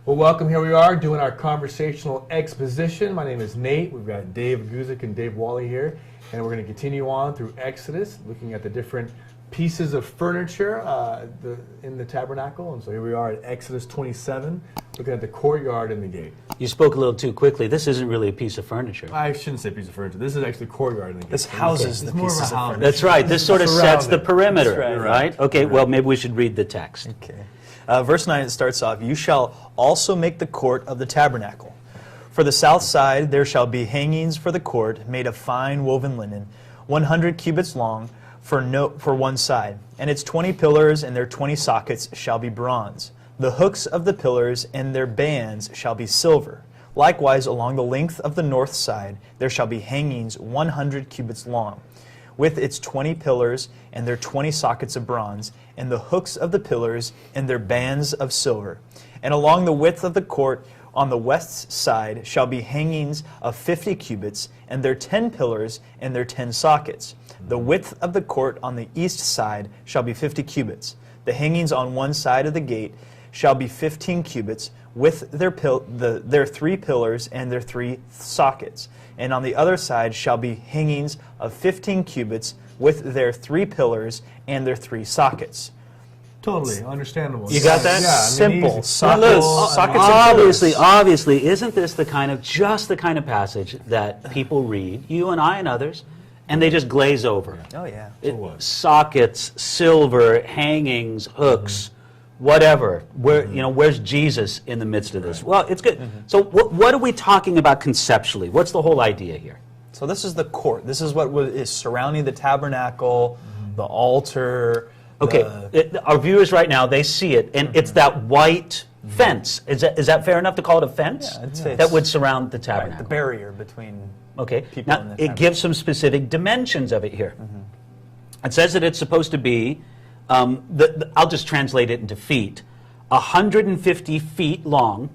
Well, welcome. Here we are doing our conversational exposition. My name is Nate. We've got David Guzik and Dave Whalley here, and we're going to continue on through Exodus, looking at the different pieces of furniture in the tabernacle. And so here we are at Exodus 27, looking at the courtyard and the gate. You spoke a little too quickly. This isn't really a piece of furniture. I shouldn't say piece of furniture. This is actually courtyard and the gate. This houses the pieces of furniture. That's right. This sort of sets the perimeter, That's right? Okay, well, maybe we should read the text. Okay. Verse 9, it starts off, "You shall also make the court of the tabernacle. For the south side there shall be hangings for the court, made of fine woven linen, 100 cubits long for one side. And its 20 pillars and their 20 sockets shall be bronze. The hooks of the pillars and their bands shall be silver. Likewise, along the length of the north side there shall be hangings 100 cubits long, with its 20 pillars and their 20 sockets of bronze, and the hooks of the pillars and their bands of silver. And along the width of the court on the west side shall be hangings of 50 cubits, and their 10 pillars and their 10 sockets. The width of the court on the east side shall be 50 cubits. The hangings on one side of the gate shall be 15 cubits, with their 3 pillars and their 3 sockets. And on the other side shall be hangings of 15 cubits, with their 3 pillars and their 3 sockets." Totally understandable. You got that? Yeah, I mean, Simple. easy. Sockets Obviously, isn't this the kind of passage that people read, you and I and others, and they just glaze over? Oh, yeah. Sockets, silver, hangings, hooks, whatever. Where's Jesus in the midst of this? Right. Well, it's good. So what are we talking about conceptually? What's the whole idea here? So this is the court. This is what is surrounding the tabernacle, the altar. Okay, our viewers right now, they see it, and it's that white fence. Is that fair enough to call it a fence? Yeah, I'd say that would surround the tabernacle. Right, the barrier between Okay, people now in the it tabernacle. gives some specific dimensions of it here. It says that it's supposed to be, I'll just translate it into feet, 150 feet long,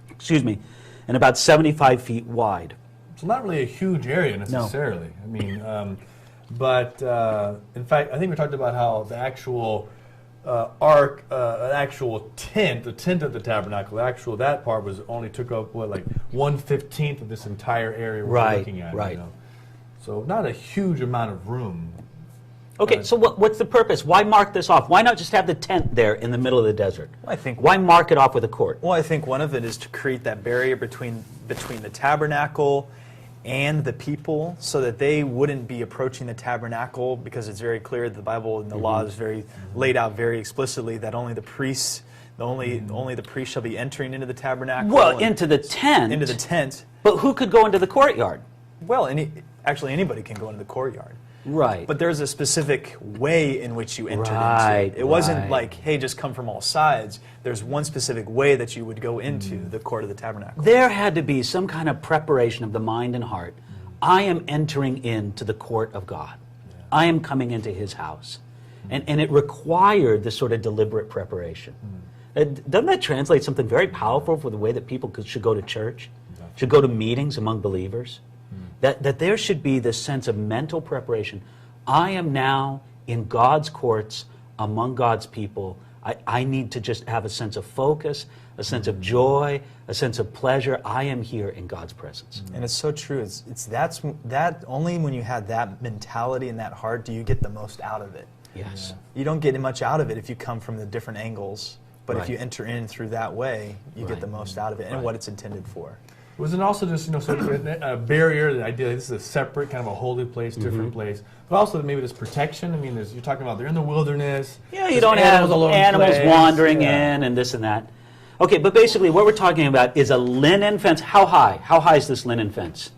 excuse me, and about 75 feet wide. It's not really a huge area necessarily. I mean, but in fact, I think we talked about how the actual ark, an actual tent, the tent of the tabernacle, that part was only took up like 1/15 of this entire area we're looking at. Right. You know? So not a huge amount of room. Okay, so what's the purpose? Why mark this off? Why not just have the tent there in the middle of the desert? Well, I think Why mark it off with a court? Well, I think one of it is to create that barrier between the tabernacle and the people, so that they wouldn't be approaching the tabernacle, because it's very clear that the Bible and the law is very laid out very explicitly that only the priests, only the priests shall be entering into the tabernacle. Well, into the tent. Into the tent. But who could go into the courtyard? Well, actually anybody can go into the courtyard. Right. But there's a specific way in which you entered Right, into it. It wasn't right. like, hey, just come from all sides. There's one specific way that you would go into the court of the tabernacle. There had to be some kind of preparation of the mind and heart. I am entering into the court of God. I am coming into His house. And it required this sort of deliberate preparation. Doesn't that translate something very powerful for the way that people should go to church, should go to meetings among believers? That there should be this sense of mental preparation. I am now in God's courts, among God's people. I need to just have a sense of focus, a sense of joy, a sense of pleasure. I am here in God's presence. And it's so true. It's that only when you have that mentality and that heart do you get the most out of it. Yes. You don't get much out of it if you come from the different angles. But Right. if you enter in through that way, you Right. get the most out of it and Right. what it's intended for. Was it also just, sort of a barrier, the idea that this is a separate, kind of a holy place, different place, but also maybe this protection? I mean, you're talking about they're in the wilderness. Yeah, you there's don't have all over the animals place. wandering Yeah. in and this and that. Okay, but basically what we're talking about is a linen fence. How high? How high is this linen fence?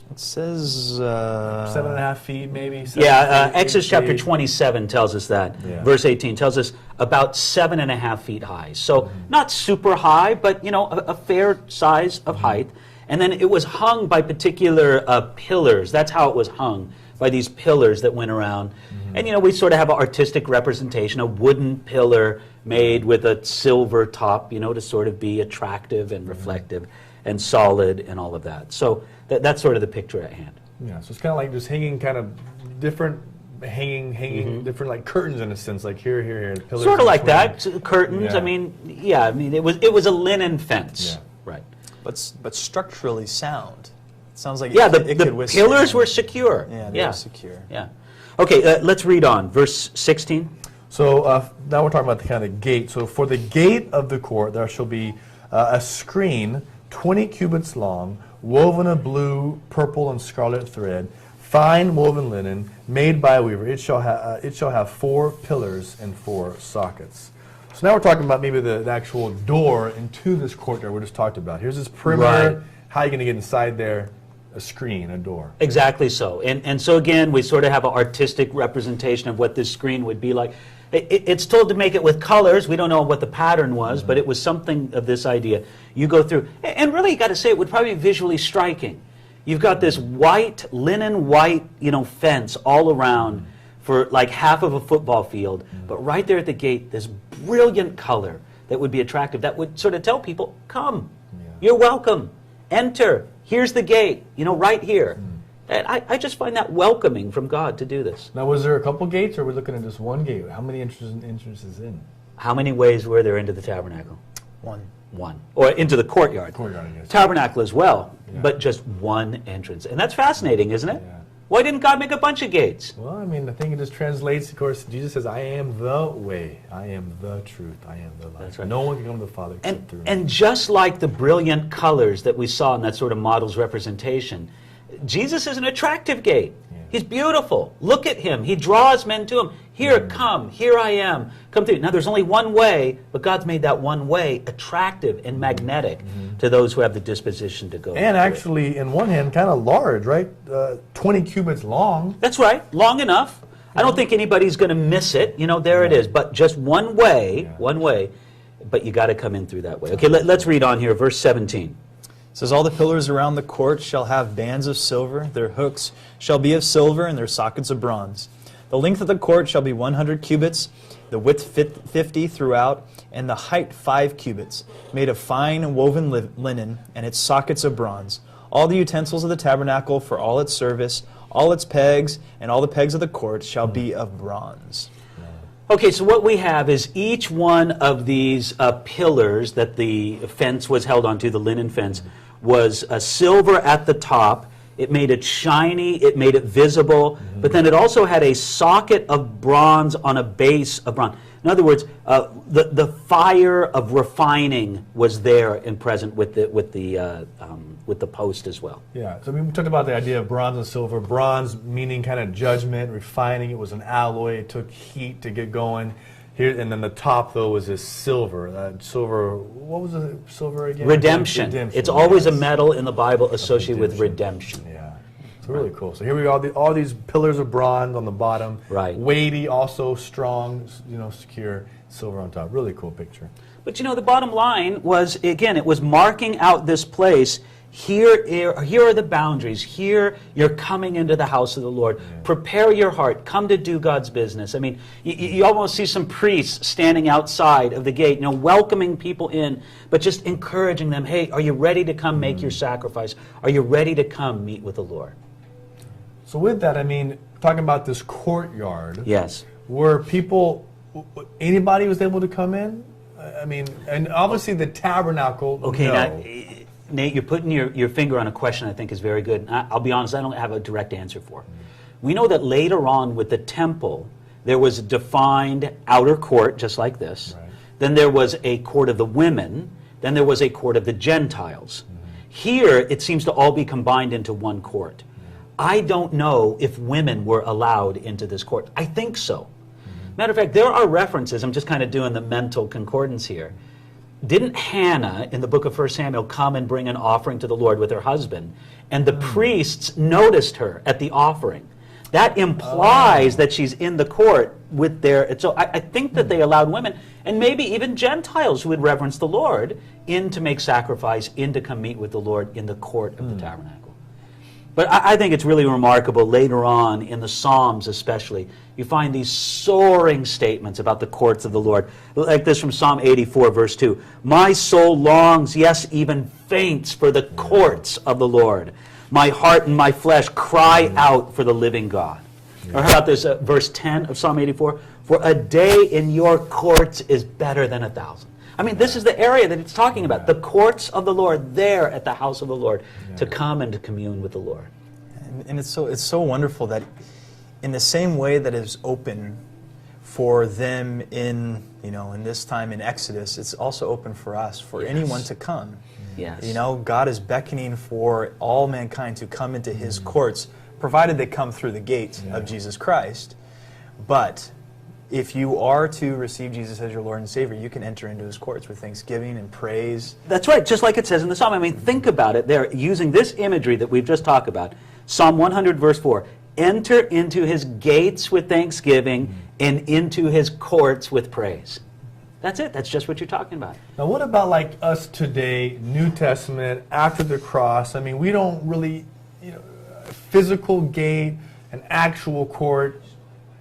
It says 7.5 feet, maybe. Yeah, 7 feet, Exodus 8 chapter feet. 27 tells us that. Yeah. Verse 18 tells us about 7.5 feet high. So not super high, but a fair size of height. And then it was hung by particular pillars. That's how it was hung, by these pillars that went around. And we sort of have an artistic representation, a wooden pillar made with a silver top, to sort of be attractive and reflective and solid and all of that. So that's sort of the picture at hand. Yeah, so it's kind of like just hanging kind of different hanging different like curtains in a sense, like here, pillars Sort of in like between. that, curtains. Yeah. I mean, it was a linen fence, Yeah. right? But structurally sound. It sounds like Yeah, it the could withstand. pillars were secure. Yeah, they were secure. Yeah. Okay, let's read on. Verse 16. So now we're talking about the kind of gate. So for the gate of the court there shall be a screen 20 cubits long, woven of blue, purple, and scarlet thread, fine woven linen, made by a weaver. It shall have 4 pillars and 4 sockets. So now we're talking about maybe the actual door into this courtyard we just talked about. Here's this perimeter. Right. How are you going to get inside there? A screen, a door. Exactly so. And so again, we sort of have an artistic representation of what this screen would be like. It's told to make it with colors. We don't know what the pattern was, but it was something of this idea. You go through, and really you got to say it would probably be visually striking. You've got this linen white, fence all around for like half of a football field, but right there at the gate, this brilliant color that would be attractive, that would sort of tell people, come, you're welcome, enter, here's the gate, right here. And I just find that welcoming from God to do this. Now, was there a couple gates, or are we looking at just one gate? How many entrances in? How many ways were there into the tabernacle? One. Or into the courtyard. Courtyard, I guess. Tabernacle as well, Yeah. but just one entrance. And that's fascinating, isn't it? Yeah. Why didn't God make a bunch of gates? Well, I mean, I think it just translates, of course, Jesus says, I am the way, I am the truth, I am the life. That's right. No one can come to the Father except through me. And just like the brilliant colors that we saw in that sort of model's representation, Jesus is an attractive gate. Yeah. He's beautiful. Look at him. He draws men to him. Here, come. Here I am. Come through. Now, there's only one way, but God's made that one way attractive and magnetic to those who have the disposition to go. And through it. actually, in one hand, kind of large, right? 20 cubits long. That's right. Long enough. I don't think anybody's going to miss it. There it is. But just one way, but you got to come in through that way. Okay, let's read on here. Verse 17. It says, all the pillars around the court shall have bands of silver. Their hooks shall be of silver, and their sockets of bronze. The length of the court shall be 100 cubits, the width 50 throughout, and the height 5 cubits, made of fine woven linen, and its sockets of bronze. All the utensils of the tabernacle for all its service, all its pegs, and all the pegs of the court shall be of bronze. Okay, so what we have is each one of these pillars that the fence was held onto, the linen fence, was silver at the top. It made it shiny, it made it visible, but then it also had a socket of bronze on a base of bronze. In other words, the fire of refining was there and present with the post as well. Yeah, so we talked about the idea of bronze and silver. Bronze meaning kind of judgment, refining. It was an alloy. It took heat to get going. Here, and then the top, though, was this silver. Silver, what was the silver again? Redemption. It's always a metal in the Bible associated with redemption. Yeah, it's really cool. So here we go, all these pillars of bronze on the bottom. Right. Weighty, also strong, secure, silver on top. Really cool picture. But the bottom line was, again, it was marking out this place. Here are the boundaries. Here you're coming into the house of the Lord. Yeah. Prepare your heart. Come to do God's business. I mean, you almost see some priests standing outside of the gate, welcoming people in, but just encouraging them, hey, are you ready to come make your sacrifice? Are you ready to come meet with the Lord? So with that, I mean, talking about this courtyard. Yes. Where anybody was able to come in? I mean, and obviously the tabernacle, okay, no. Now, Nate, you're putting your finger on a question I think is very good. I'll be honest, I don't have a direct answer for. We know that later on with the temple, there was a defined outer court, just like this. Right. Then there was a court of the women. Then there was a court of the Gentiles. Here, it seems to all be combined into one court. I don't know if women were allowed into this court. I think so. Matter of fact, there are references. I'm just kind of doing the mental concordance here. Didn't Hannah, in the book of 1 Samuel, come and bring an offering to the Lord with her husband? And the priests noticed her at the offering. That implies that she's in the court with their... So I think that they allowed women, and maybe even Gentiles who would reverence the Lord, in to make sacrifice, in to come meet with the Lord in the court of the tabernacle. But I think it's really remarkable later on in the Psalms especially, you find these soaring statements about the courts of the Lord. Like this from Psalm 84, verse 2. My soul longs, yes, even faints for the courts of the Lord. My heart and my flesh cry out for the living God. Or how about this, verse 10 of Psalm 84? For a day in your courts is better than 1,000. I mean, this is the area that it's talking about. The courts of the Lord, there at the house of the Lord, to come and to commune with the Lord. And it's so wonderful that in the same way that is open for them in this time in Exodus, it's also open for us, for anyone to come. Yes. God is beckoning for all mankind to come into His courts, provided they come through the gate of Jesus Christ. But if you are to receive Jesus as your Lord and Savior, you can enter into His courts with thanksgiving and praise. That's right, just like it says in the Psalm. I mean, think about it. They're using this imagery that we've just talked about. Psalm 100, verse 4. Enter into His gates with thanksgiving and into His courts with praise. That's it. That's just what you're talking about. Now, what about like us today, New Testament, after the cross? I mean, we don't really, a physical gate, an actual court.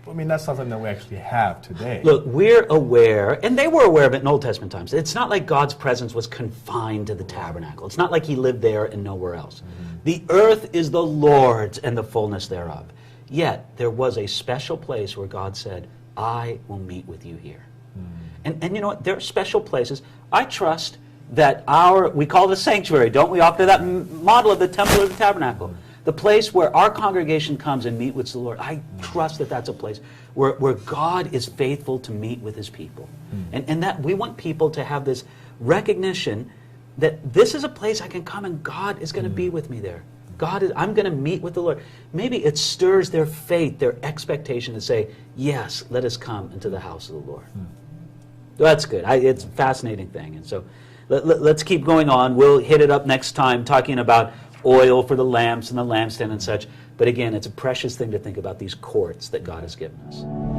I mean, that's something that we actually have today. Look, we're aware, and they were aware of it in Old Testament times. It's not like God's presence was confined to the tabernacle. It's not like He lived there and nowhere else. The earth is the Lord's and the fullness thereof. Yet, there was a special place where God said, I will meet with you here. And you know what? There are special places. I trust that we call it a sanctuary, don't we? After that model of the temple or the tabernacle. The place where our congregation comes and meet with the Lord. I trust that that's a place where God is faithful to meet with His people. And that we want people to have this recognition that this is a place I can come and God is going to be with me there. I'm going to meet with the Lord. Maybe it stirs their faith, their expectation to say, yes, let us come into the house of the Lord. That's good. It's a fascinating thing. And so let's keep going on. We'll hit it up next time talking about oil for the lamps and the lampstand and such. But again, it's a precious thing to think about these courts that God has given us.